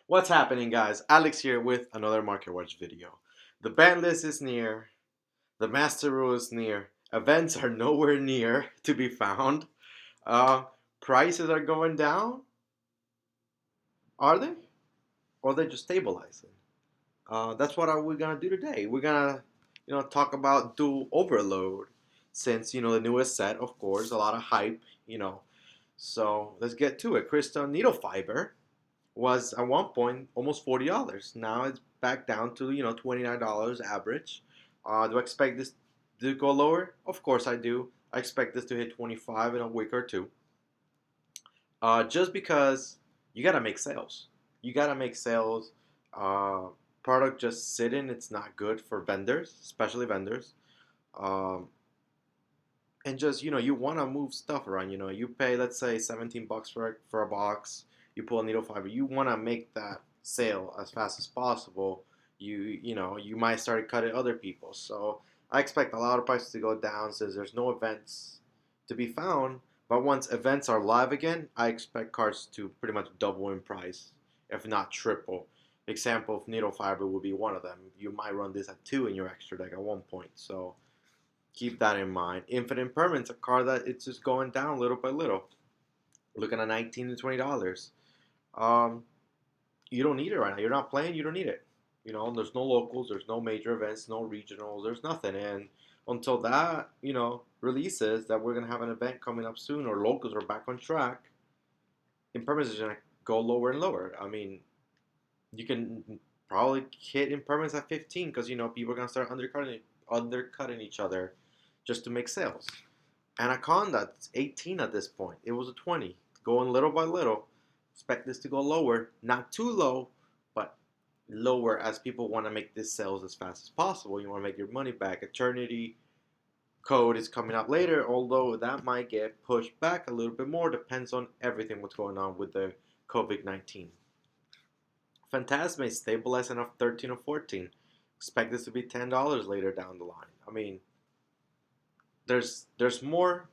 What's happening, guys? Alex here with another Market Watch video. The ban list is near, the master rule is near, events are nowhere near to be found. Uh, Prices are going down, are they? Or are they just stabilizing? That's what we're gonna do today. We're gonna, talk about Duel Overload, since the newest set, of course, a lot of hype. So let's get to it. Crystal needle fiber was at one point almost $40. Now it's back down to $29 average. Do I expect this to go lower? Of course I do. I expect this to hit 25 in a week or two. Just because you gotta make sales. You gotta make sales. Uh, Product just sitting, it's not good for vendors, especially vendors. Um, and just you want to move stuff around. You pay, let's say, 17 bucks for a box. You pull a needle fiber, you want to make that sale as fast as possible. You might start cutting other people, so I expect a lot of prices to go down since there's no events to be found. But once events are live again, I expect cards to pretty much double in price, if not triple. Example of needle fiber would be one of them. You might run this at 2 in your extra deck at one point, so keep that in mind. Infinite Impermanent's a card that it's just going down little by little. Looking at $19 to $20. Um, you don't need it right now. You're not playing. You don't need it. There's no locals. There's no major events. No regionals. There's nothing. And until that, releases that we're gonna have an event coming up soon, or locals are back on track, Impermanence is gonna go lower and lower. I mean, you can probably hit Impermanence at 15 because people are gonna start undercutting each other just to make sales. Anaconda, it's 18 at this point. It was a 20. Going little by little. Expect this to go lower. Not too low, but lower as people want to make this sales as fast as possible. You want to make your money back. Eternity Code is coming out later, although that might get pushed back a little bit more. Depends on everything what's going on with the COVID-19. Phantasma is stabilizing off 13 or 14. Expect this to be $10 later down the line. I mean, there's more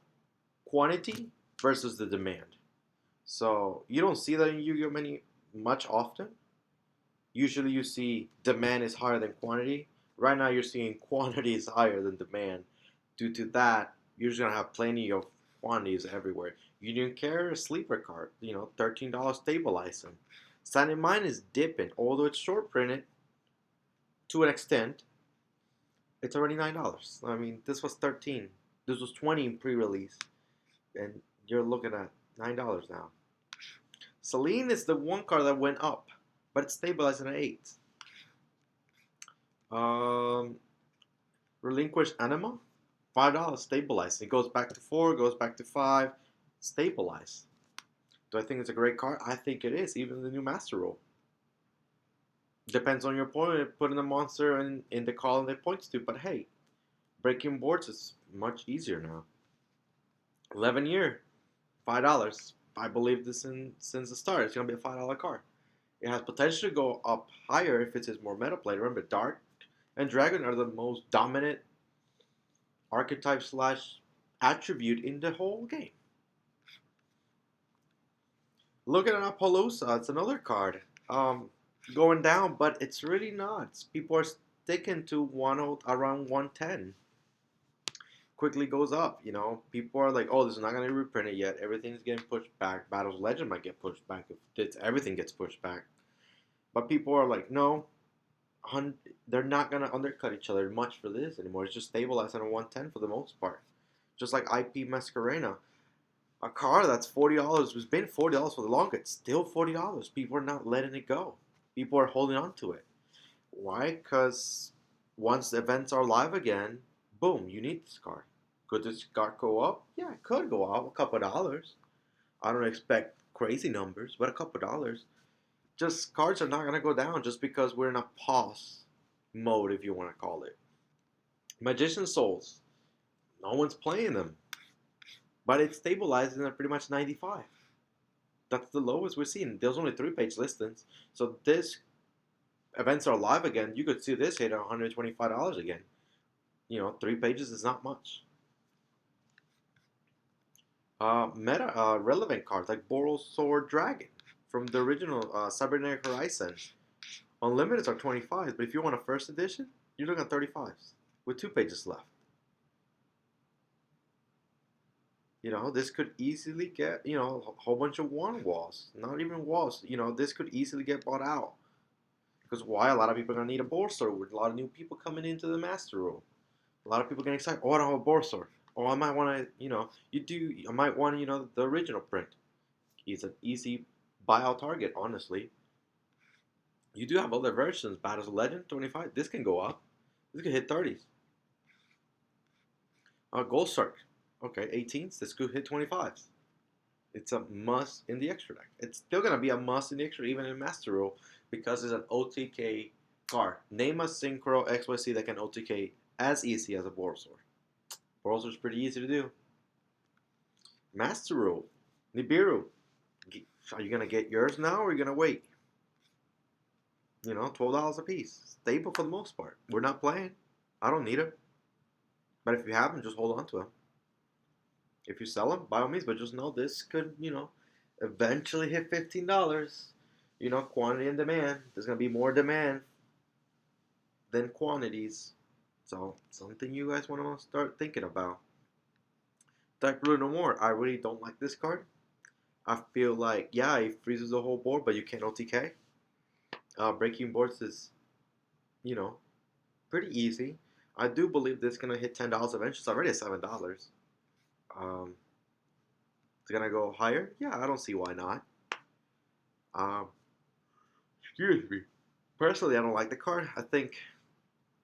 quantity versus the demand. So you don't see that in Yu-Gi-Oh many much often. Usually you see demand is higher than quantity. Right now you're seeing quantity is higher than demand. Due to that, you're just gonna have plenty of quantities everywhere. Union Care, a sleeper card, $13 stabilizing. Stand in Mind is dipping, although it's short printed to an extent. It's already $9. I mean, this was 13. This was 20 in pre-release, and you're looking at $9 now. Celine is the one card that went up, but it's stabilizing at 8. Um, Relinquished Anima, $5 stabilized. It goes back to 4, goes back to 5, stabilized. Do I think it's a great card? I think it is, even the new Master Rule. Depends on your opponent putting a monster in the column it points to, but hey, breaking boards is much easier now. 11 year, $5. I believe this since the start. It's gonna be a $5 card. It has potential to go up higher if it's more meta play. Remember, Dark and Dragon are the most dominant archetype slash attribute in the whole game. Looking at Appaloosa, it's another card. Going down, but it's really not. People are sticking to around 110. Quickly goes up. People are like, oh, this is not going to be reprinted yet. Everything's getting pushed back. Battles Legend might get pushed back if everything gets pushed back. But people are like, no, they're not going to undercut each other much for this anymore. It's just stabilized at a 110 for the most part. Just like IP Masquerena. A car that's $40 was been $40 for the longest. It's still $40. People are not letting it go. People are holding on to it. Why? Because once the events are live again, boom, you need this card. Could this card go up? Yeah, it could go up a couple of dollars. I don't expect crazy numbers, but a couple of dollars. Just cards are not going to go down just because we're in a pause mode, if you want to call it. Magician Souls. No one's playing them. But it's stabilizing at pretty much 95. That's the lowest we're seeing. There's only 3-page listings. So this events are live again. You could see this hit $125 again. 3 pages is not much. Meta relevant cards like Boral Sword Dragon. from the original Cybernetic Horizon. Unlimiteds are 25s, but if you want a first edition, you're looking at 35s with 2 pages left. This could easily get, a whole bunch of one walls. Not even walls. This could easily get bought out. Because why? A lot of people are going to need a board store with a lot of new people coming into the master rule. A lot of people getting excited. Oh, I don't have a board store. Oh, I might want to, I might want, the original print. It's an easy buyout target, honestly. You do have other versions. Battles of Legend, 25. This can go up. This could hit 30s. Gold Shark. Okay, 18s. This could hit 25s. It's a must in the extra deck. It's still going to be a must in the extra, even in Master Rule, because it's an OTK card. Name a Synchro XYZ that can OTK as easy as a Borosor. Borosor is pretty easy to do. Master Rule. Nibiru. Are you going to get yours now or are you going to wait? $12 a piece. Stable for the most part. We're not playing. I don't need it. But if you have them, just hold on to them. If you sell them, by all means, but just know this could, eventually hit $15. Quantity and demand. There's going to be more demand than quantities. So, something you guys want to start thinking about. Dark Blue No More. I really don't like this card. I feel like, yeah, it freezes the whole board, but you can't OTK. Breaking boards is, you know, pretty easy. I do believe this is going to hit $10 eventually. It's already at $7. Um, it's going to go higher? Yeah, I don't see why not. Um, excuse me. Personally, I don't like the card. I think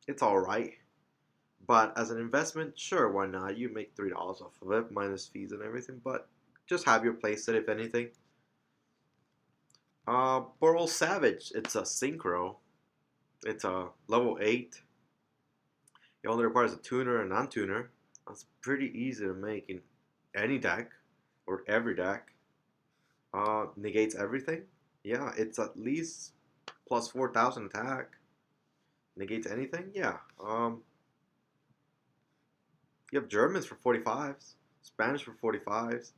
it's alright. But as an investment, sure, why not? You make $3 off of it, minus fees and everything. But just have your place set, if anything. Burl Savage. It's a synchro. It's a level 8. It only requires a tuner and non-tuner. That's pretty easy to make in any deck or every deck. Negates everything. Yeah, it's at least plus 4,000 attack. Negates anything. Yeah. You have Germans for 45s, Spanish for 45s.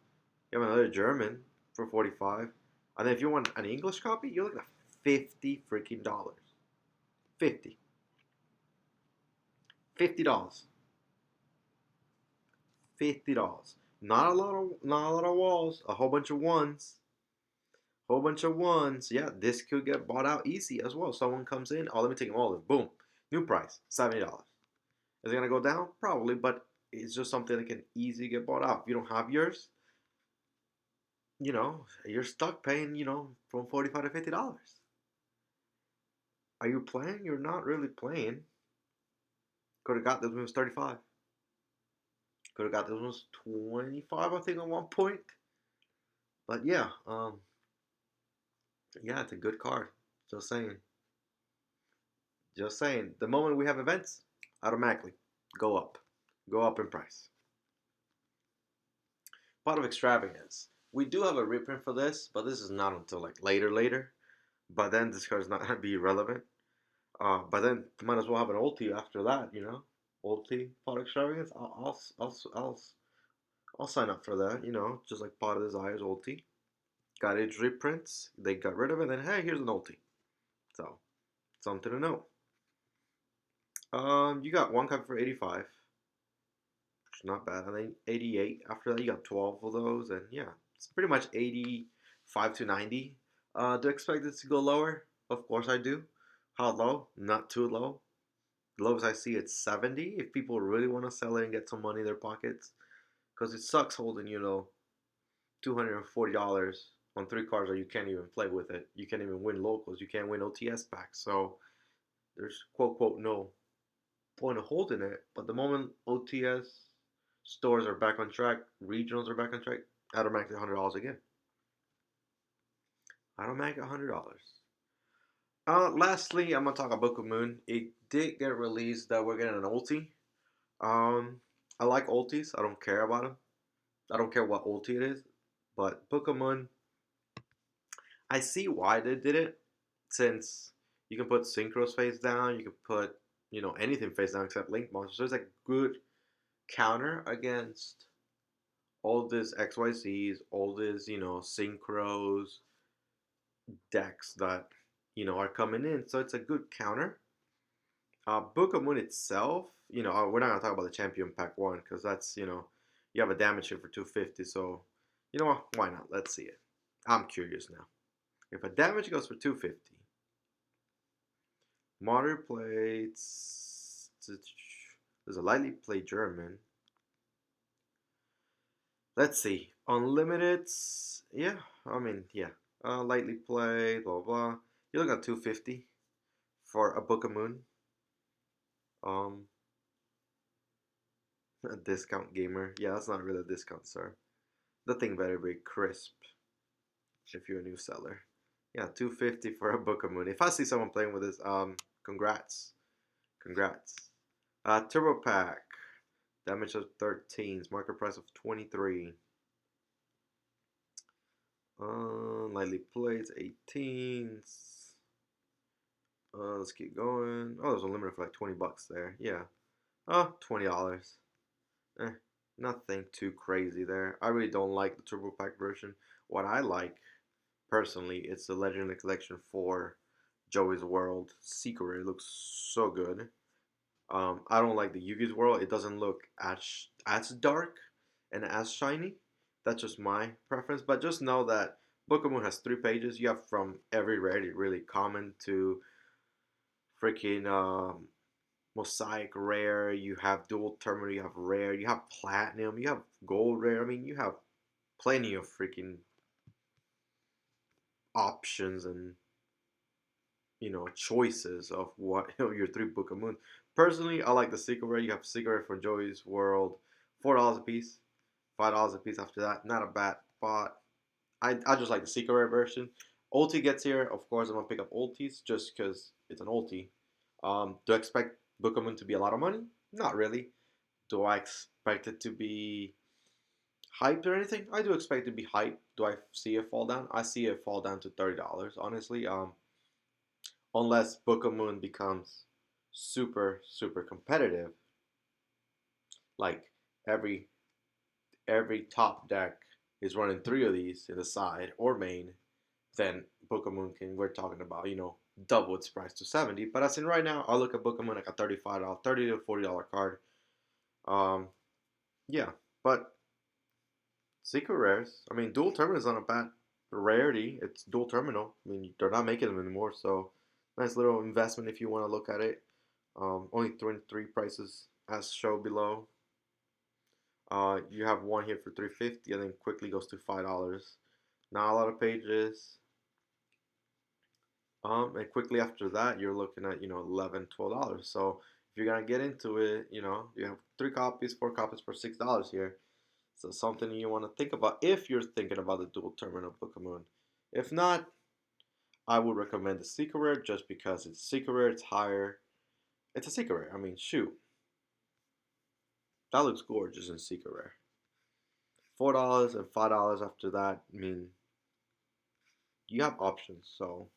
You have another German for 45. And then if you want an English copy, you're looking at 50 freaking dollars. 50. $50. $50. Not a lot of walls. A whole bunch of ones. Whole bunch of ones. Yeah, this could get bought out easy as well. Someone comes in. Oh, let me take them all in. Boom. New price. $70. Is it gonna go down? Probably, but it's just something that can easily get bought out. If you don't have yours, you're stuck paying, from $45 to $50. Are you playing? You're not really playing. Could have got this one was 35. Could have got this one was 25, I think, at one point. But yeah, yeah, it's a good card. Just saying. Just saying. The moment we have events, automatically go up. Go up in price. Part of extravagance. We do have a reprint for this, but this is not until like later. But then this card's not gonna be relevant. But then might as well have an ulti after that, Ulti pot extravagance. I'll sign up for that, just like Pot of Desires ulti. Got its reprints. They got rid of it. Then hey, here's an ulti. So something to know. You got one copy for 85, which is not bad. And then 88. After that, you got 12 of those, and yeah, it's pretty much 85 to 90. Do I expect this to go lower? Of course I do. How low? Not too low. The lowest I see it's 70. If people really want to sell it and get some money in their pockets, because it sucks holding $240 on 3 cards that you can't even play with it. You can't even win locals. You can't win OTS packs. So there's quote no point of holding it. But the moment OTS stores are back on track, regionals are back on track, automatically $100 again. Automatically $100. Lastly, I'm gonna talk about Book of Moon. It did get released that we're getting an ulti. I like ultis. I don't care about them. I don't care what ulti it is. But Book of Moon, I see why they did it. Since you can put synchros face down, you can put anything face down except link monsters. So it's a good counter against all this XYZs, all this synchros, decks that are coming in, so it's a good counter. Book of Moon itself, we're not gonna talk about the Champion Pack one because that's you have a damage hit for 250, so you know what? Why not? Let's see it. I'm curious now. If a damage goes for 250, modern plates. There's a lightly played German. Let's see. Unlimited. Yeah, I mean, yeah. Lightly played, blah, blah. You're looking at 250 for a Book of Moon. Um, a discount gamer. Yeah, that's not really a discount, sir. The thing better be crisp if you're a new seller. Yeah, 250 for a Book of Moon. If I see someone playing with this, congrats. Congrats. Turbo Pack. Damage of 13s. Market price of 23. Lightly plates, 18s. Let's keep going. Oh, there's a limit for like 20 bucks there. Yeah. Oh, $20. Eh, nothing too crazy there. I really don't like the Turbo Pack version. What I like, personally, it's the Legendary Collection for Joey's World Secret. It looks so good. I don't like the Yugi's World. It doesn't look as dark and as shiny. That's just my preference. But just know that Book of Moon has 3 pages. You have from every rarity, really common to freaking mosaic rare. You have dual terminal. You have rare. You have platinum. You have gold rare. I mean, you have plenty of freaking options and choices of what your 3 Book of Moon. Personally, I like the secret rare. You have secret rare for Joey's World, $4 a piece, $5 a piece after that. Not a bad spot. I just like the secret rare version. Ulti gets here, of course. I'm gonna pick up ultis just because it's an ulti. Do I expect Book of Moon to be a lot of money? Not really. Do I expect it to be hyped or anything? I do expect it to be hyped. Do I see it fall down? I see it fall down to $30. Honestly, unless Book of Moon becomes super super competitive, like every every top deck is running 3 of these in the side or main, then Book of Moon can we're talking about double its price to 70. But as in right now, I look at Book of Moon like a $35, $30 to $40 card. Um, yeah, but secret rares. I mean, dual terminal is not a bad rarity. It's dual terminal. I mean, they're not making them anymore, so nice little investment if you want to look at it. Only 23 prices as shown below. You have one here for 350 and then quickly goes to $5. Not a lot of pages. And quickly after that, you're looking at $11, $12. So if you're gonna get into it, you have 3 copies, 4 copies for $6 here. So something you want to think about if you're thinking about the dual terminal Book of Moon. If not, I would recommend the secret rare just because it's secret rare, it's higher. It's a secret rare. I mean, shoot, that looks gorgeous in secret rare. $4 and $5 after that. I mean, you have options. So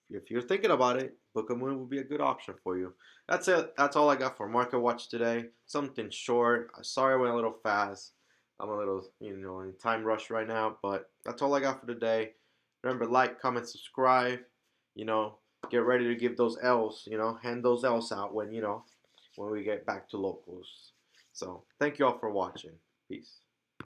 if you're thinking about it, Book of Moon will be a good option for you. That's it. That's all I got for Market Watch today. Something short. Sorry I went a little fast. I'm a little, in time rush right now, but that's all I got for today. Remember, like, comment, subscribe. You know, get ready to give those L's. Hand those L's out when we get back to locals. So, thank you all for watching. Peace.